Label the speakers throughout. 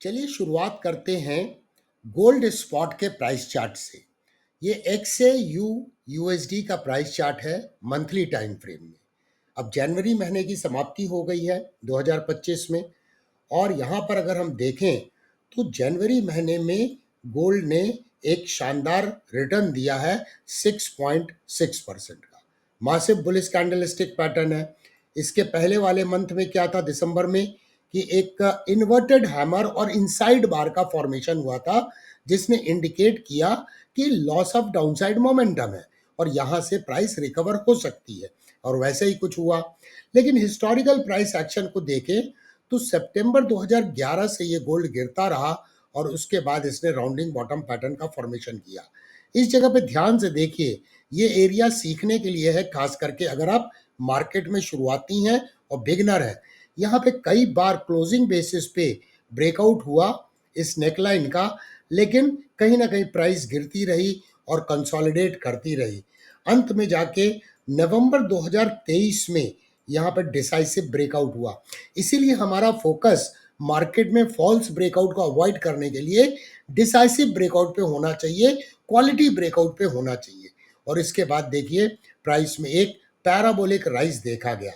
Speaker 1: चलिए शुरुआत करते हैं गोल्ड स्पॉट के प्राइस चार्ट से। ये एक्स से यू यूएसडी का प्राइस चार्ट है मंथली टाइम फ्रेम में। अब जनवरी महीने की समाप्ति हो गई है 2025 में, और यहाँ पर अगर हम देखें तो जनवरी महीने में गोल्ड ने एक शानदार रिटर्न दिया है 6.6% का। मासिव बुलिश कैंडलस्टिक पैटर्न है। इसके पहले वाले मंथ में क्या था, दिसंबर में, कि एक इन्वर्टेड हैमर और इनसाइड बार का फॉर्मेशन हुआ था, जिसने इंडिकेट किया कि लॉस ऑफ डाउनसाइड मोमेंटम है और यहाँ से प्राइस रिकवर हो सकती है, और वैसे ही कुछ हुआ। लेकिन हिस्टोरिकल प्राइस एक्शन को देखें तो सितंबर 2011 से ये गोल्ड गिरता रहा और उसके बाद इसने राउंडिंग बॉटम पैटर्न का फॉर्मेशन किया। इस जगह पे ध्यान से देखिए, ये एरिया सीखने के लिए है, खास करके अगर आप मार्केट में शुरुआती हैं और बिगनर हैं। यहाँ पे कई बार क्लोजिंग बेसिस पे ब्रेकआउट हुआ इस नेकलाइन का, लेकिन कहीं ना कहीं प्राइस गिरती रही और कंसोलिडेट करती रही। अंत में जाके नवंबर 2023 में यहाँ पर डिसाइसिव ब्रेकआउट हुआ। इसीलिए हमारा फोकस मार्केट में फॉल्स ब्रेकआउट को अवॉइड करने के लिए डिसाइसिव ब्रेकआउट पे होना चाहिए, क्वालिटी ब्रेकआउट पे होना चाहिए। और इसके बाद देखिए प्राइस में एक पैराबोलिक राइज देखा गया।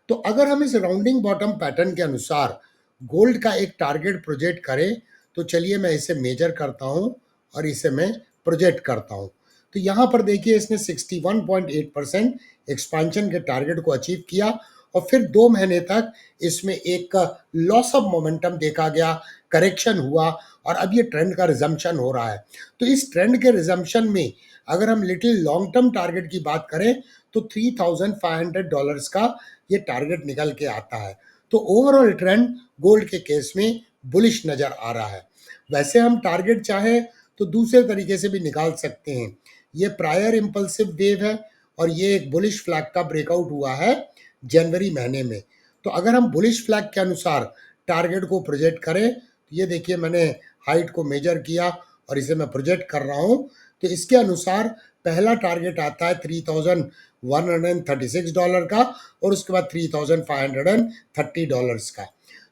Speaker 1: तो अगर हम इस राउंडिंग बॉटम पैटर्न के अनुसार गोल्ड का एक टारगेट प्रोजेक्ट करें तो चलिए मैं इसे मेजर करता हूं और इसे मैं प्रोजेक्ट करता हूं। तो यहाँ पर देखिए इसने 61.8% एक्सपांशन के टारगेट को अचीव किया, और फिर 2 महीने तक इसमें एक लॉस ऑफ मोमेंटम देखा गया, करेक्शन हुआ, और अब ये ट्रेंड का रिजम्पशन हो रहा है। तो इस ट्रेंड के रिजम्पशन में अगर हम लिटिल लॉन्ग टर्म टारगेट की बात करें तो $3,500 का ये टारगेट निकल के आता है। तो ओवरऑल ट्रेंड गोल्ड के केस में बुलिश नजर आ रहा है। वैसे हम टारगेट चाहे तो दूसरे तरीके से भी निकाल सकते हैं। ये प्रायर इंपल्सिव वेव है और ये एक बुलिश फ्लैग का ब्रेकआउट हुआ है जनवरी महीने में। तो अगर हम बुलिश फ्लैग के अनुसार टारगेट को प्रोजेक्ट करें तो ये देखिए मैंने हाइट को मेजर किया और इसे मैं प्रोजेक्ट कर रहा हूं। तो इसके अनुसार पहला टारगेट आता है $3,136 का, और उसके बाद $3,530 का।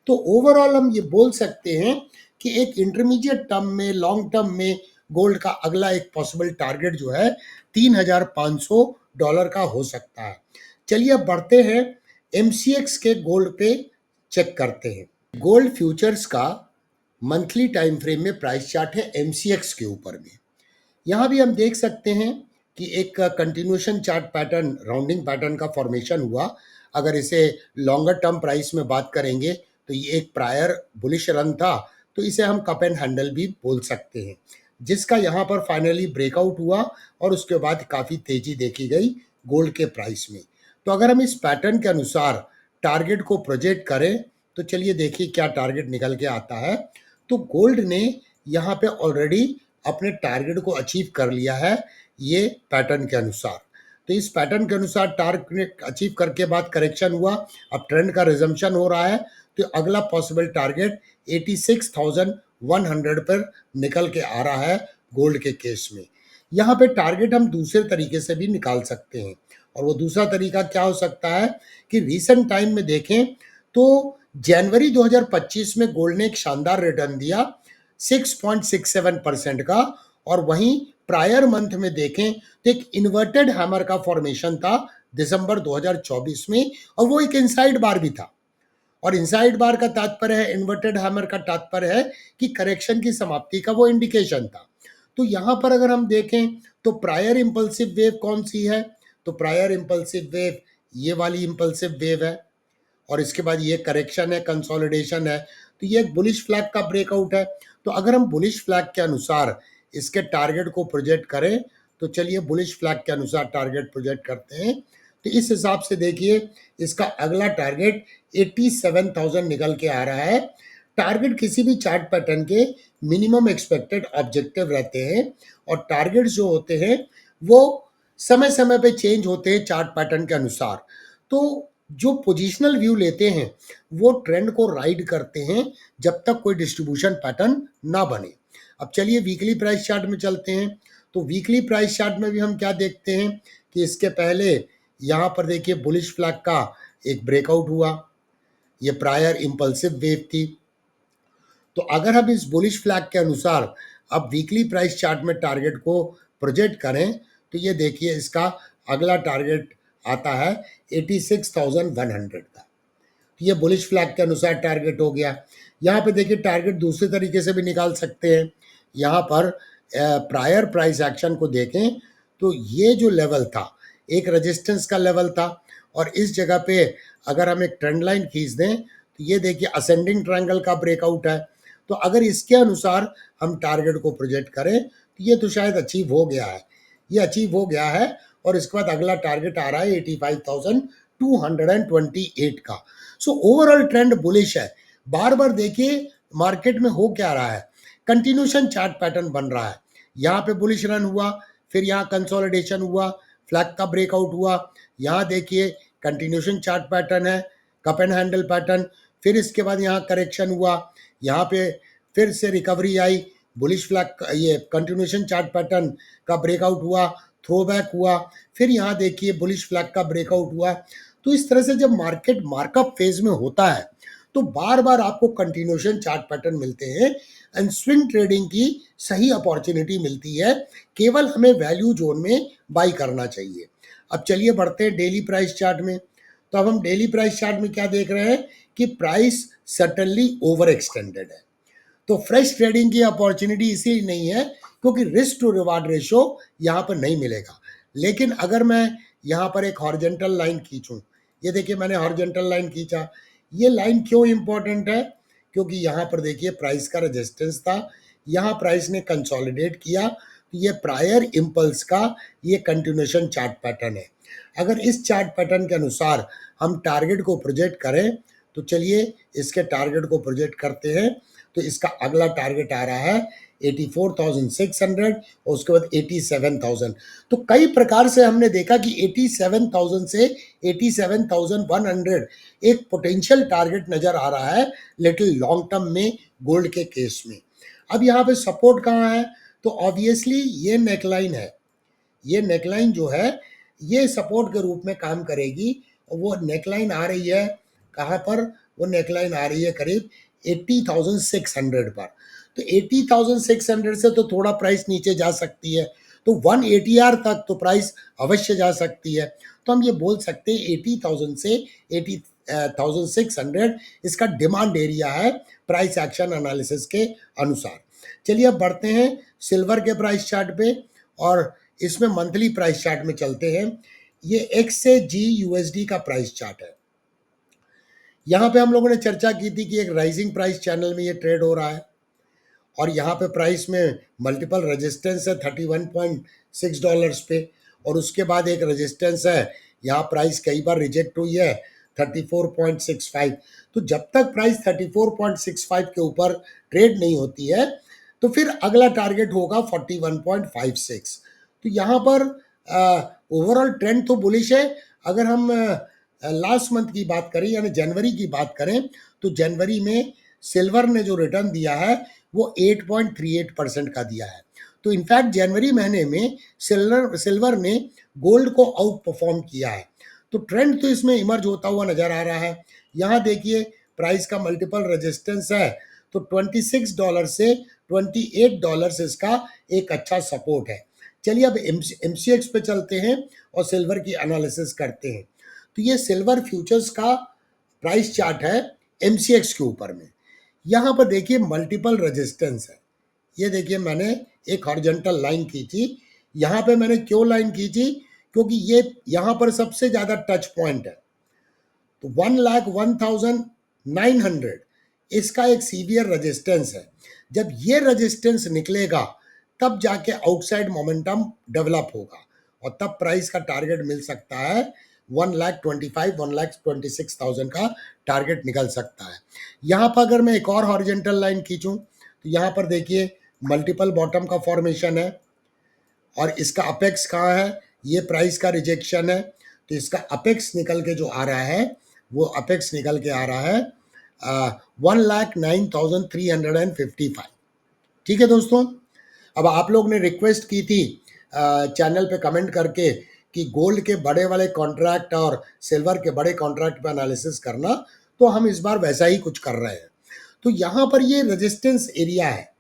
Speaker 1: तो ओवरऑल हम ये बोल सकते हैं कि एक इंटरमीडिएट टर्म में, लॉन्ग टर्म में गोल्ड का अगला एक पॉसिबल टारगेट जो है $3,500 का हो सकता है। चलिए अब बढ़ते हैं एमसीएक्स के गोल्ड पे, चेक करते हैं। गोल्ड फ्यूचर्स का मंथली टाइम फ्रेम में प्राइस चार्ट है एमसीएक्स के ऊपर में। यहाँ भी हम देख सकते हैं कि एक continuation chart pattern, rounding pattern का फॉर्मेशन हुआ। अगर इसे लॉन्गर टर्म प्राइस में बात करेंगे तो ये एक प्रायर बुलिश रन था, तो इसे हम कप एंड हैंडल भी बोल सकते हैं, जिसका यहाँ पर फाइनली ब्रेकआउट हुआ और उसके बाद काफ़ी तेजी देखी गई गोल्ड के प्राइस में। तो अगर हम इस पैटर्न के अनुसार टारगेट को प्रोजेक्ट करें तो चलिए देखिए क्या टारगेट निकल के आता है। तो गोल्ड ने यहाँ पे ऑलरेडी अपने टारगेट को अचीव कर लिया है ये पैटर्न के अनुसार। तो इस पैटर्न के अनुसार टारगेट अचीव करके बाद करेक्शन हुआ, अब ट्रेंड का रिजम्पशन हो रहा है। तो अगला पॉसिबल टारगेट 86,100 पर निकल के आ रहा है गोल्ड के केस में। यहाँ पे टारगेट हम दूसरे तरीके से भी निकाल सकते हैं, और वो दूसरा तरीका क्या हो सकता है कि रीसेंट टाइम में देखें तो जनवरी 2025 में गोल्ड ने एक शानदार रिटर्न दिया 6.67% का, और वहीं प्रायर मंथ में देखें तो एक इन्वर्टेड हैमर का फॉर्मेशन था दिसंबर 2024 में, और वो एक इनसाइड बार भी था। और इनसाइड बार का तात्पर्य है, इन्वर्टेड हैमर का तात्पर्य है कि करेक्शन की समाप्ति का वो इंडिकेशन था। तो यहां पर अगर हम देखें तो प्रायर इंपल्सिव वेव कौन सी है, तो प्रायर इंपल्सिव वेव ये वाली इंपल्सिव वेव है, और इसके बाद ये करेक्शन है, कंसोलिडेशन है। तो ये एक बुलिश फ्लैग का ब्रेकआउट है। तो अगर हम बुलिश फ्लैग के अनुसार इसके टारगेट को प्रोजेक्ट करें तो चलिए बुलिश फ्लैग के अनुसार टारगेट प्रोजेक्ट करते हैं। तो इस हिसाब से देखिए इसका अगला टारगेट 87,000 निकल के आ रहा है। टारगेट किसी भी चार्ट पैटर्न के मिनिमम एक्सपेक्टेड ऑब्जेक्टिव रहते हैं, और टारगेट्स जो होते हैं वो समय समय पे चेंज होते हैं चार्ट पैटर्न के अनुसार। तो जो पोजिशनल व्यू लेते हैं वो ट्रेंड को राइड करते हैं जब तक कोई डिस्ट्रीब्यूशन पैटर्न ना बने। अब चलिए वीकली प्राइस चार्ट में चलते हैं। तो वीकली प्राइस चार्ट में भी हम क्या देखते हैं कि इसके पहले यहाँ पर देखिए बुलिश फ्लैग का एक ब्रेकआउट हुआ, ये प्रायर इंपल्सिव वेव थी। तो अगर हम इस बुलिश फ्लैग के अनुसार अब वीकली प्राइस चार्ट में टारगेट को प्रोजेक्ट करें तो ये देखिए इसका अगला टारगेट आता है 86,100 का। तो ये बुलिश फ्लैग के अनुसार टारगेट हो गया। यहाँ पे देखिए टारगेट दूसरे तरीके से भी निकाल सकते हैं। यहाँ पर प्रायर प्राइस एक्शन को देखें तो ये जो लेवल था एक रेजिस्टेंस का लेवल था और इस जगह पे अगर हम एक ट्रेंड लाइन खींच दें तो ये देखिए असेंडिंग ट्रायंगल का ब्रेकआउट है। तो अगर इसके अनुसार हम टारगेट को प्रोजेक्ट करें तो ये तो शायद अचीव हो गया है, ये अचीव हो गया है और इसके बाद अगला टारगेट आ रहा है 85,228 का। सो ओवरऑल ट्रेंड बुलिश है। बार बार देखिए मार्केट में हो क्या रहा है, कंटिन्यूशन चार्ट पैटर्न बन रहा है। यहाँ पे बुलिश रन हुआ, फिर यहाँ कंसोलिडेशन हुआ, फ्लैग का ब्रेकआउट हुआ, यहाँ देखिए कंटिन्यूशन चार्ट पैटर्न है, कप एंड हैंडल पैटर्न, फिर इसके बाद यहाँ करेक्शन हुआ, यहाँ पे फिर से रिकवरी आई, बुलिश फ्लैग ये कंटिन्यूशन चार्ट पैटर्न का ब्रेकआउट हुआ, थ्रोबैक हुआ, फिर यहाँ देखिए बुलिश फ्लैग का ब्रेकआउट हुआ। तो इस तरह से जब मार्केट मार्कअप फेज में होता है तो बार बार आपको कंटिन्यूशन चार्ट पैटर्न मिलते हैं एंड स्विंग ट्रेडिंग की सही अपॉर्चुनिटी मिलती है। केवल हमें वैल्यू जोन में बाई करना चाहिए। अब चलिए बढ़ते हैं डेली प्राइस चार्ट में। तो अब हम डेली प्राइस चार्ट में क्या देख रहे हैं कि प्राइस सर्टेनली ओवर एक्सटेंडेड है। तो फ्रेश ट्रेडिंग की अपॉर्चुनिटी इसीलिए नहीं है क्योंकि रिस्क टू रिवार्ड रेशो यहाँ पर नहीं मिलेगा। लेकिन अगर मैं यहाँ पर एक हॉरिजॉन्टल लाइन खींचूं, ये देखिए मैंने हॉरिजॉन्टल लाइन खींचा, ये लाइन क्यों इंपॉर्टेंट है क्योंकि यहाँ पर देखिए प्राइस का रेजिस्टेंस था, यहाँ प्राइस ने कंसोलिडेट किया, तो ये प्रायर इम्पल्स का ये कंटिन्यूशन चार्ट पैटर्न है। अगर इस चार्ट पैटर्न के अनुसार हम टारगेट को प्रोजेक्ट करें तो चलिए इसके टारगेट को प्रोजेक्ट करते हैं। तो इसका अगला टारगेट आ रहा है 84,600 और उसके बाद 87,000। तो कई प्रकार से हमने देखा कि 87,000 से 87,100 एक पोटेंशियल टारगेट नजर आ रहा है लिटिल लॉन्ग टर्म में गोल्ड के केस में। अब यहाँ पे सपोर्ट कहाँ है, तो ऑब्वियसली ये नेकलाइन है। ये नेकलाइन जो है ये सपोर्ट के रूप में काम करेगी और वो नेकलाइन आ रही है कहाँ पर, वो नेकलाइन आ रही है करीब 80,600 पर। तो 80,600 से तो थोड़ा प्राइस नीचे जा सकती है, तो 180R तक तो प्राइस अवश्य जा सकती है। तो हम ये बोल सकते हैं 80,000 से 80,600 इसका डिमांड एरिया है प्राइस एक्शन एनालिसिस के अनुसार। चलिए अब बढ़ते हैं सिल्वर के प्राइस चार्ट पे और इसमें मंथली प्राइस चार्ट में चलते हैं। ये एक्स से जी यूएसडी का प्राइस चार्ट है। यहाँ पे हम लोगों ने चर्चा की थी कि एक राइजिंग प्राइस चैनल में ये ट्रेड हो रहा है और यहाँ पे प्राइस में मल्टीपल रेजिस्टेंस है $31.6 पे और उसके बाद एक रेजिस्टेंस है, यहाँ प्राइस कई बार रिजेक्ट हुई है 34.65। तो जब तक प्राइस 34.65 के ऊपर ट्रेड नहीं होती है तो फिर अगला टारगेट होगा 41.56। तो यहाँ पर ओवरऑल ट्रेंड तो बुलिश है। अगर हम लास्ट मंथ की बात करें यानी जनवरी की बात करें तो जनवरी में सिल्वर ने जो रिटर्न दिया है वो 8.38% का दिया है। तो इनफैक्ट जनवरी महीने में सिल्वर ने गोल्ड को आउट परफॉर्म किया है। तो ट्रेंड तो इसमें इमर्ज होता हुआ नजर आ रहा है। यहाँ देखिए प्राइस का मल्टीपल रेजिस्टेंस है, तो $26 से $28 इसका एक अच्छा सपोर्ट है। चलिए अब MCX पे चलते हैं और सिल्वर की एनालिसिस करते हैं। तो ये सिल्वर फ्यूचर्स का प्राइस चार्ट है MCX के ऊपर में। यहाँ पर देखिए मल्टीपल रेजिस्टेंस है। ये देखिए मैंने एक हॉरिजॉन्टल लाइन खींची। यहाँ पे मैंने क्यों लाइन खींची, क्योंकि ये यहाँ पर सबसे ज़्यादा टच पॉइंट है। तो 1,01,900 इसका एक सीवियर रेजिस्टेंस है। जब ये रेजिस्टेंस निकलेगा तब जाके आउटसाइड मोमेंटम डेवलप होगा और तब प्राइस का टारगेट मिल सकता है 1,26,000 का टारगेट निकल सकता है। यहाँ पर अगर मैं एक और हॉरिजॉन्टल लाइन खींचूं तो यहाँ पर देखिए मल्टीपल बॉटम का फॉर्मेशन है और इसका अपेक्स कहाँ है, ये प्राइस का रिजेक्शन है। तो इसका अपेक्स निकल के जो आ रहा है वो अपेक्स निकल के आ रहा है 1,09,355। ठीक है दोस्तों, अब आप लोग ने रिक्वेस्ट की थी चैनल पे कमेंट करके कि गोल्ड के बड़े वाले कॉन्ट्रैक्ट और सिल्वर के बड़े कॉन्ट्रैक्ट पे एनालिसिस करना, तो हम इस बार वैसा ही कुछ कर रहे हैं। तो यहाँ पर ये रेजिस्टेंस एरिया है,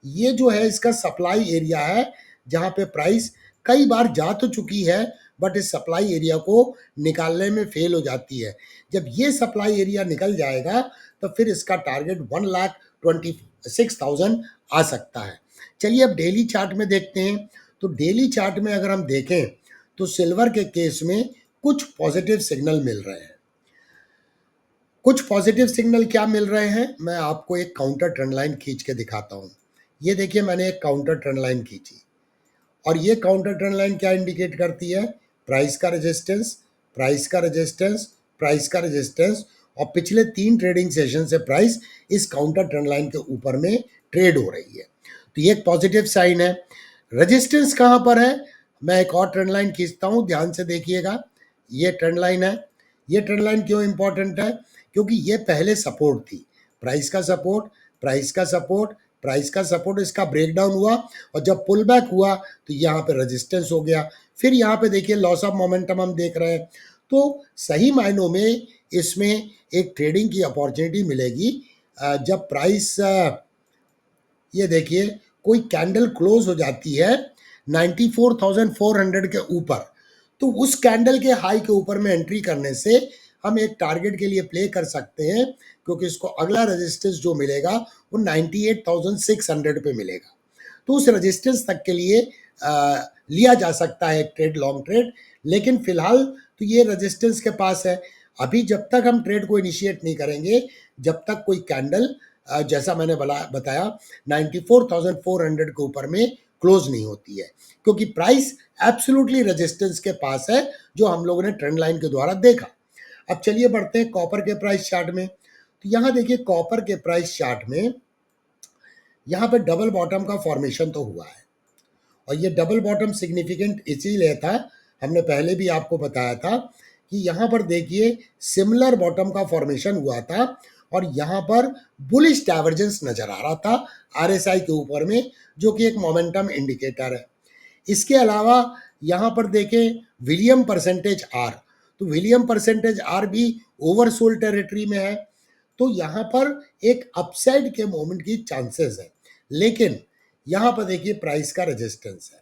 Speaker 1: ये जो है इसका सप्लाई एरिया है, जहाँ पे प्राइस कई बार जा तो चुकी है बट इस सप्लाई एरिया को निकालने में फेल हो जाती है। जब ये सप्लाई एरिया निकल जाएगा तो फिर इसका टारगेट 1,26,000 आ सकता है। चलिए अब डेली चार्ट में देखते हैं। तो डेली चार्ट में अगर हम देखें तो सिल्वर के केस में कुछ पॉजिटिव सिग्नल मिल रहे हैं। कुछ पॉजिटिव सिग्नल क्या मिल रहे हैं, मैं आपको एक काउंटर ट्रेंड लाइन खींच के दिखाता हूं। ये देखिए, मैंने एक काउंटर ट्रेंड लाइन खींची और ये काउंटर ट्रेंड लाइन क्या इंडिकेट करती है, प्राइस का रेजिस्टेंस, प्राइस का रेजिस्टेंस, प्राइस का रेजिस्टेंस, और पिछले 3 ट्रेडिंग सेशन से प्राइस इस काउंटर ट्रेंड लाइन के ऊपर में ट्रेड हो रही है। तो ये एक पॉजिटिव साइन है। रेजिस्टेंस कहाँ पर है, मैं एक और ट्रेंड लाइन खींचता हूँ, ध्यान से देखिएगा। ये ट्रेंड लाइन है। ये ट्रेंड लाइन क्यों इंपॉर्टेंट है, क्योंकि ये पहले सपोर्ट थी, प्राइस का सपोर्ट, प्राइस का सपोर्ट, प्राइस का सपोर्ट, इसका ब्रेकडाउन हुआ और जब पुल बैक हुआ तो यहाँ पे रेजिस्टेंस हो गया। फिर यहाँ पे देखिए लॉस ऑफ मोमेंटम हम देख रहे हैं। तो सही मायनों में इसमें एक ट्रेडिंग की अपॉर्चुनिटी मिलेगी जब प्राइस ये देखिए कोई कैंडल क्लोज हो जाती है 94,400 के ऊपर, तो उस कैंडल के हाई के ऊपर में एंट्री करने से हम एक टारगेट के लिए प्ले कर सकते हैं, क्योंकि इसको अगला रेजिस्टेंस जो मिलेगा वो 98,600 पे मिलेगा। तो उस रेजिस्टेंस तक के लिए लिया जा सकता है एक ट्रेड, लॉन्ग ट्रेड। लेकिन फिलहाल तो ये रेजिस्टेंस के पास है। अभी जब तक हम ट्रेड को इनिशिएट नहीं करेंगे, जब तक कोई कैंडल जैसा मैंने बताया 94,400 के ऊपर में क्लोज नहीं होती है, क्योंकि प्राइस एब्सोल्युटली रेजिस्टेंस के पास है, जो हम लोगों ने ट्रेंड लाइन के द्वारा देखा। अब चलिए बढ़ते हैं कॉपर के प्राइस चार्ट में। तो यहाँ देखिए कॉपर के प्राइस चार्ट में यहाँ पे डबल बॉटम का फॉर्मेशन तो हुआ है, और ये डबल बॉटम सिग्निफिकेंट इसीलिए था, हमने पहले भी आपको बताया था कि यहाँ पर देखिए सिमिलर बॉटम का फॉर्मेशन हुआ था और यहाँ पर बुलिश डाइवर्जेंस नजर आ रहा था आरएसआई के ऊपर में, जो कि एक मोमेंटम इंडिकेटर है। इसके अलावा यहाँ पर देखें विलियम परसेंटेज आर, तो विलियम परसेंटेज आर भी ओवरसोल्ड टेरिटरी में है। तो यहाँ पर एक अपसाइड के मोमेंट की चांसेस है, लेकिन यहाँ पर देखिए प्राइस का रेजिस्टेंस है।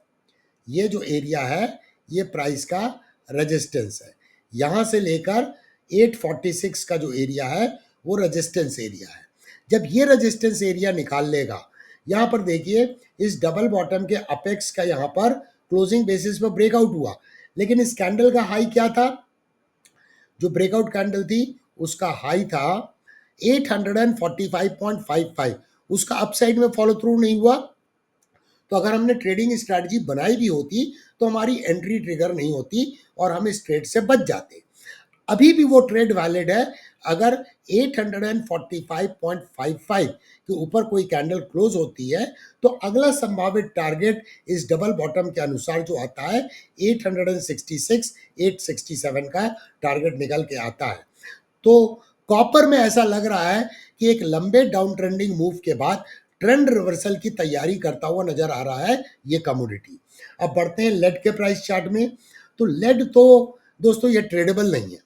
Speaker 1: ये जो एरिया है ये प्राइस का रेजिस्टेंस है, यहाँ से लेकर 846 का जो एरिया है वो रेजिस्टेंस एरिया है। जब ये रेजिस्टेंस एरिया निकाल लेगा, यहाँ पर देखिए इस डबल बॉटम के अपेक्स का यहाँ पर क्लोजिंग बेसिस पर ब्रेकआउट हुआ, लेकिन इस कैंडल का हाई क्या था, जो ब्रेकआउट कैंडल थी उसका हाई था 845.55, उसका अपसाइड में फॉलो थ्रू नहीं हुआ। तो अगर हमने ट्रेडिंग स्ट्रैटेजी बनाई भी होती तो हमारी एंट्री ट्रिगर नहीं होती और हम इस ट्रेड से बच जाते। अभी भी वो ट्रेड वैलिड है। अगर 845.55 के ऊपर कोई कैंडल क्लोज होती है तो अगला संभावित टारगेट इस डबल बॉटम के अनुसार जो आता है 866 867 का टारगेट निकल के आता है। तो कॉपर में ऐसा लग रहा है कि एक लंबे डाउन ट्रेंडिंग मूव के बाद ट्रेंड रिवर्सल की तैयारी करता हुआ नजर आ रहा है ये कमोडिटी। अब बढ़ते हैं लेड के प्राइस चार्ट में। तो लेड तो दोस्तों ये ट्रेडेबल नहीं है।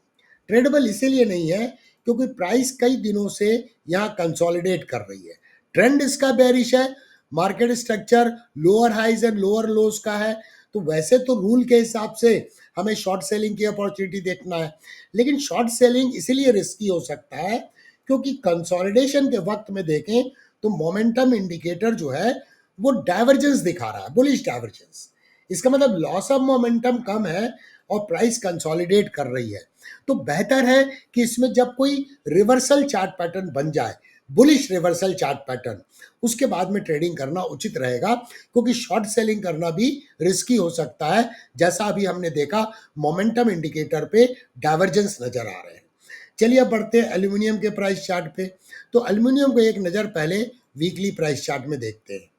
Speaker 1: ट्रेडेबल इसीलिए नहीं है क्योंकि प्राइस कई दिनों से यहाँ कंसोलिडेट कर रही है। ट्रेंड इसका बेरिश है, market structure lower highs and lower lows का है। तो वैसे तो रूल के हिसाब से हमें शॉर्ट सेलिंग की अपॉर्चुनिटी देखना है, लेकिन शॉर्ट सेलिंग इसीलिए रिस्की हो सकता है क्योंकि कंसोलिडेशन के वक्त में देखें तो मोमेंटम इंडिकेटर जो है वो डाइवर्जेंस दिखा रहा है, बुलिश डाइवर्जेंस। इसका मतलब लॉस ऑफ मोमेंटम कम है और प्राइस कंसोलिडेट कर रही है। तो बेहतर है कि इसमें जब कोई रिवर्सल चार्ट पैटर्न बन जाए, बुलिश रिवर्सल चार्ट पैटर्न, उसके बाद में ट्रेडिंग करना उचित रहेगा, क्योंकि शॉर्ट सेलिंग करना भी रिस्की हो सकता है, जैसा अभी हमने देखा मोमेंटम इंडिकेटर पे डाइवर्जेंस नजर आ रहे हैं। चलिए अब बढ़ते हैं एल्यूमिनियम के प्राइस चार्ट पे। तो एल्यूमिनियम को एक नज़र पहले वीकली प्राइस चार्ट में देखते हैं।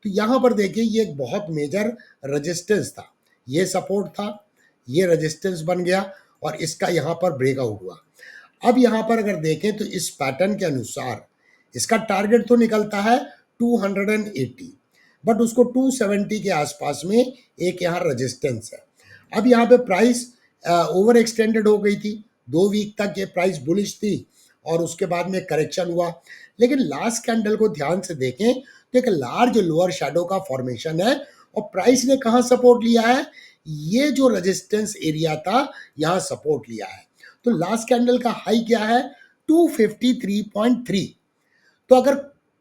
Speaker 1: तो यहाँ पर देखिए ये एक बहुत मेजर रेजिस्टेंस था, ये सपोर्ट था, ये रेजिस्टेंस बन गया और इसका यहाँ पर ब्रेकआउट हुआ। अब यहाँ पर अगर देखें तो इस पैटर्न के अनुसार इसका टारगेट तो निकलता है 280, बट उसको 270 के आसपास में एक यहाँ रेजिस्टेंस है। अब यहाँ पे प्राइस ओवर एक्सटेंडेड हो गई थी, 2 वीक तक ये प्राइस बुलिश थी और उसके बाद में करेक्शन हुआ। लेकिन लास्ट कैंडल को ध्यान से देखें तो एक लार्ज लोअर शैडो का फॉर्मेशन है और प्राइस ने कहाँ सपोर्ट लिया है, ये जो रेजिस्टेंस एरिया था यहाँ सपोर्ट लिया है। तो लास्ट कैंडल का हाई क्या है, 253.3। तो अगर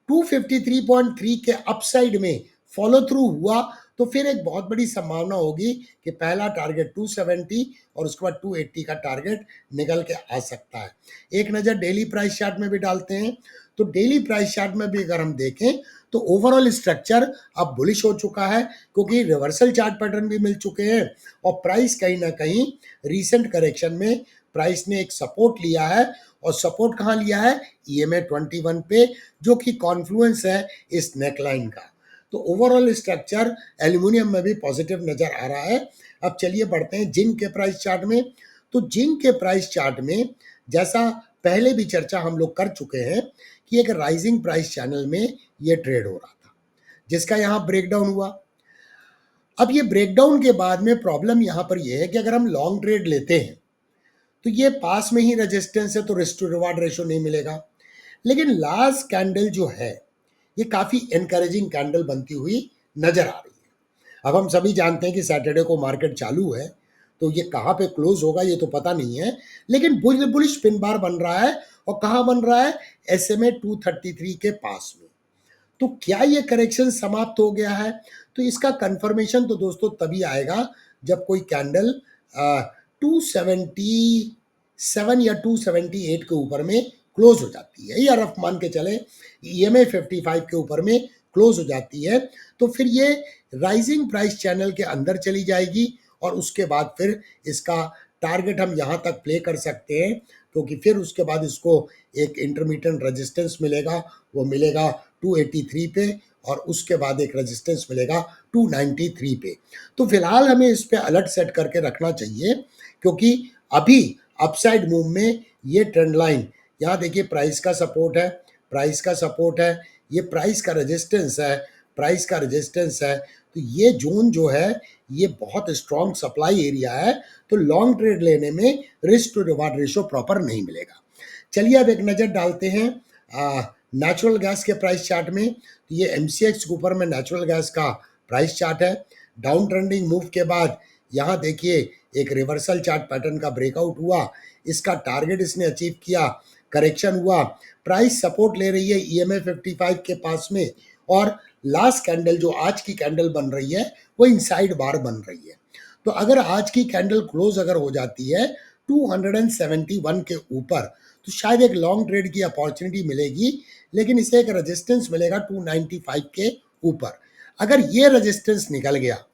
Speaker 1: 253.3 के अपसाइड में फॉलो थ्रू हुआ तो फिर एक बहुत बड़ी संभावना होगी कि पहला टारगेट 270 और उसके बाद 280 का टारगेट निकल के आ सकता है। एक नज़र डेली प्राइस चार्ट में भी डालते हैं। तो डेली प्राइस चार्ट में भी अगर हम देखें तो ओवरऑल स्ट्रक्चर अब बुलिश हो चुका है, क्योंकि रिवर्सल चार्ट पैटर्न भी मिल चुके हैं और प्राइस कहीं ना कहीं रीसेंट करेक्शन में प्राइस ने एक सपोर्ट लिया है। और सपोर्ट कहाँ लिया है, EMA 21 पे, जो कि कॉन्फ्लुएंस है इस नेकलाइन का। तो ओवरऑल स्ट्रक्चर एल्यूमिनियम में भी पॉजिटिव नजर आ रहा है। अब चलिए बढ़ते हैं जिंक के प्राइस चार्ट में। तो जिंक के प्राइस चार्ट में जैसा पहले भी चर्चा हम लोग कर चुके हैं कि एक राइजिंग प्राइस चैनल में ये ट्रेड हो रहा था, जिसका यहाँ ब्रेकडाउन हुआ। अब ये ब्रेकडाउन के बाद में प्रॉब्लम यहाँ पर यह है कि अगर हम लॉन्ग ट्रेड लेते हैं तो ये पास में ही रेजिस्टेंस है, तो रिस्क टू रिवार्ड रेशो नहीं मिलेगा। लेकिन लास्ट कैंडल जो है ये काफ़ी एनकरेजिंग कैंडल बनती हुई नजर आ रही है। अब हम सभी जानते हैं कि सैटरडे को मार्केट चालू है, तो ये कहाँ पे क्लोज होगा ये तो पता नहीं है, लेकिन बुलिश पिन बार बन रहा है। और कहाँ बन रहा है, SMA 233 के पास में। तो क्या ये करेक्शन समाप्त हो गया है, तो इसका कंफर्मेशन तो दोस्तों तभी आएगा जब कोई कैंडल 277 या 278 के ऊपर में क्लोज हो जाती है, या रफ मान के चले EMA 55 के ऊपर में क्लोज हो जाती है, तो फिर ये राइजिंग प्राइस चैनल के अंदर चली जाएगी और उसके बाद फिर इसका टारगेट हम यहाँ तक प्ले कर सकते हैं, क्योंकि फिर उसके बाद इसको एक इंटरमीडिएट रेजिस्टेंस मिलेगा, वो मिलेगा 283 पे, और उसके बाद एक रेजिस्टेंस मिलेगा 293 पे। तो फिलहाल हमें इस पे अलर्ट सेट करके रखना चाहिए, क्योंकि अभी अपसाइड मूव में ये ट्रेंड लाइन, यहाँ देखिए प्राइस का सपोर्ट है, प्राइस का सपोर्ट है, ये प्राइस का रेजिस्टेंस है, प्राइस का रेजिस्टेंस है। तो ये जोन जो है ये बहुत स्ट्रॉन्ग सप्लाई एरिया है, तो लॉन्ग ट्रेड लेने में risk to reward ratio proper नहीं मिलेगा। चलिए अब एक नज़र डालते हैं नेचुरल गैस के प्राइस चार्ट में। तो ये MCX के ऊपर में नेचुरल गैस का प्राइस चार्ट है। डाउन ट्रेंडिंग मूव के बाद यहाँ देखिए एक रिवर्सल चार्ट पैटर्न का ब्रेकआउट हुआ, इसका टारगेट इसने अचीव किया, करेक्शन हुआ, प्राइस सपोर्ट ले रही है EMA 55 के पास में, और लास्ट कैंडल जो आज की कैंडल बन रही है वो इनसाइड बार बन रही है। तो अगर आज की कैंडल क्लोज अगर हो जाती है 271 के ऊपर, तो शायद एक लॉन्ग ट्रेड की अपॉर्चुनिटी मिलेगी, लेकिन इसे एक रेजिस्टेंस मिलेगा 295 के ऊपर। अगर ये रेजिस्टेंस निकल गया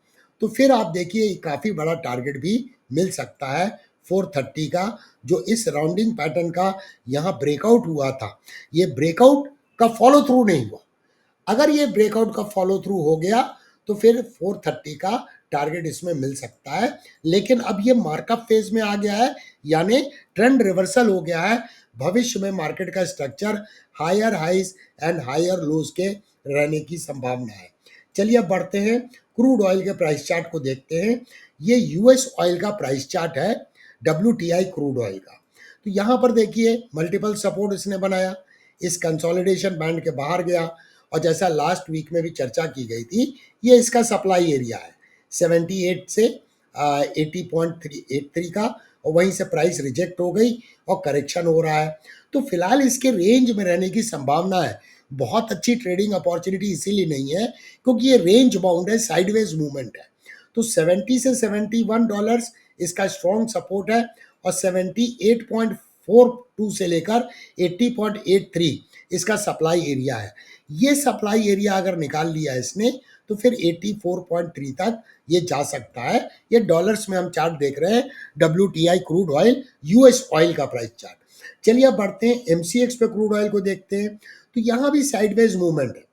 Speaker 1: तो फिर आप देखिए काफ़ी बड़ा टारगेट भी मिल सकता है 430 का, जो इस राउंडिंग पैटर्न का यहाँ ब्रेकआउट हुआ था, ये ब्रेकआउट का फॉलो थ्रू नहीं हुआ। अगर ये ब्रेकआउट का फॉलो थ्रू हो गया तो फिर 430 का टारगेट इसमें मिल सकता है। लेकिन अब ये मार्कअप फेज में आ गया है, यानी ट्रेंड रिवर्सल हो गया है। भविष्य में मार्केट का structure higher highs and higher lows के रहने की संभावना है। चलिए अब बढ़ते हैं क्रूड ऑयल के प्राइस चार्ट को देखते हैं। ये US ऑयल का प्राइस चार्ट है, WTI क्रूड ऑयल का। तो यहाँ पर देखिए मल्टीपल सपोर्ट इसने बनाया, इस कंसोलिडेशन बैंड के बाहर गया, और जैसा लास्ट वीक में भी चर्चा की गई थी ये इसका सप्लाई एरिया है 78 से 80.83 का, और वहीं से प्राइस रिजेक्ट हो गई और करेक्शन हो रहा है। तो फिलहाल इसके रेंज में रहने की संभावना है। बहुत अच्छी ट्रेडिंग अपॉर्चुनिटी इसीलिए नहीं है क्योंकि ये रेंज बाउंड है, साइडवेज मूवमेंट है। तो 70 से $71 इसका स्ट्रॉन्ग सपोर्ट है, और 78.42 से लेकर 80.83 इसका सप्लाई एरिया है। ये सप्लाई एरिया अगर निकाल लिया इसने तो फिर 84.3 तक ये जा सकता है। ये डॉलर्स में हम चार्ट देख रहे हैं, WTI crude oil US oil का प्राइस चार्ट। चलिए अब बढ़ते हैं MCX पे क्रूड ऑयल को देखते हैं। तो यहाँ भी साइडवेज मूवमेंट है,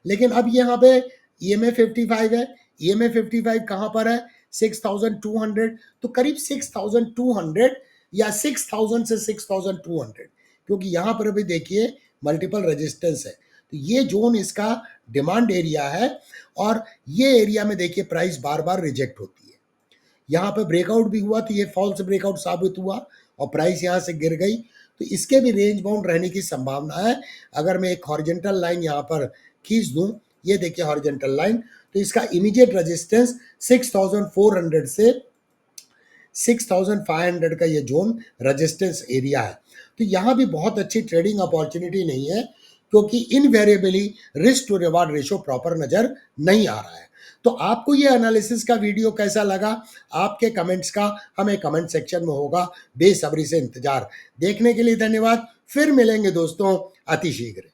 Speaker 1: लेकिन अब यहाँ पे EMA 55 है। EMA 55 कहाँ पर है, 6200, तो करीब 6200 या 6000 से 6200, क्योंकि यहाँ पर भी देखिए मल्टीपल रेजिस्टेंस है। तो ये जोन इसका डिमांड एरिया है, और ये एरिया में देखिए प्राइस बार बार रिजेक्ट होती है। यहाँ पे ब्रेकआउट भी हुआ तो ये फॉल्स ब्रेकआउट साबित हुआ और प्राइस यहाँ से गिर गई। तो इसके भी रेंज बाउंड रहने की संभावना है। अगर मैं एक हॉरिजॉन्टल लाइन यहाँ पर खींच दूं, ये देखिए हॉरिजॉन्टल लाइन, तो इसका इमीडिएट रेजिस्टेंस 6400 से 6500 का ये जोन रेजिस्टेंस एरिया है। तो यहाँ भी बहुत अच्छी ट्रेडिंग अपॉर्चुनिटी नहीं है, क्योंकि invariably risk to reward ratio proper नजर नहीं आ रहा है। तो आपको ये एनालिसिस का वीडियो कैसा लगा? आपके कमेंट्स का हमें कमेंट सेक्शन में होगा बेसब्री से इंतजार। देखने के लिए धन्यवाद। फिर मिलेंगे दोस्तों अति शीघ्र।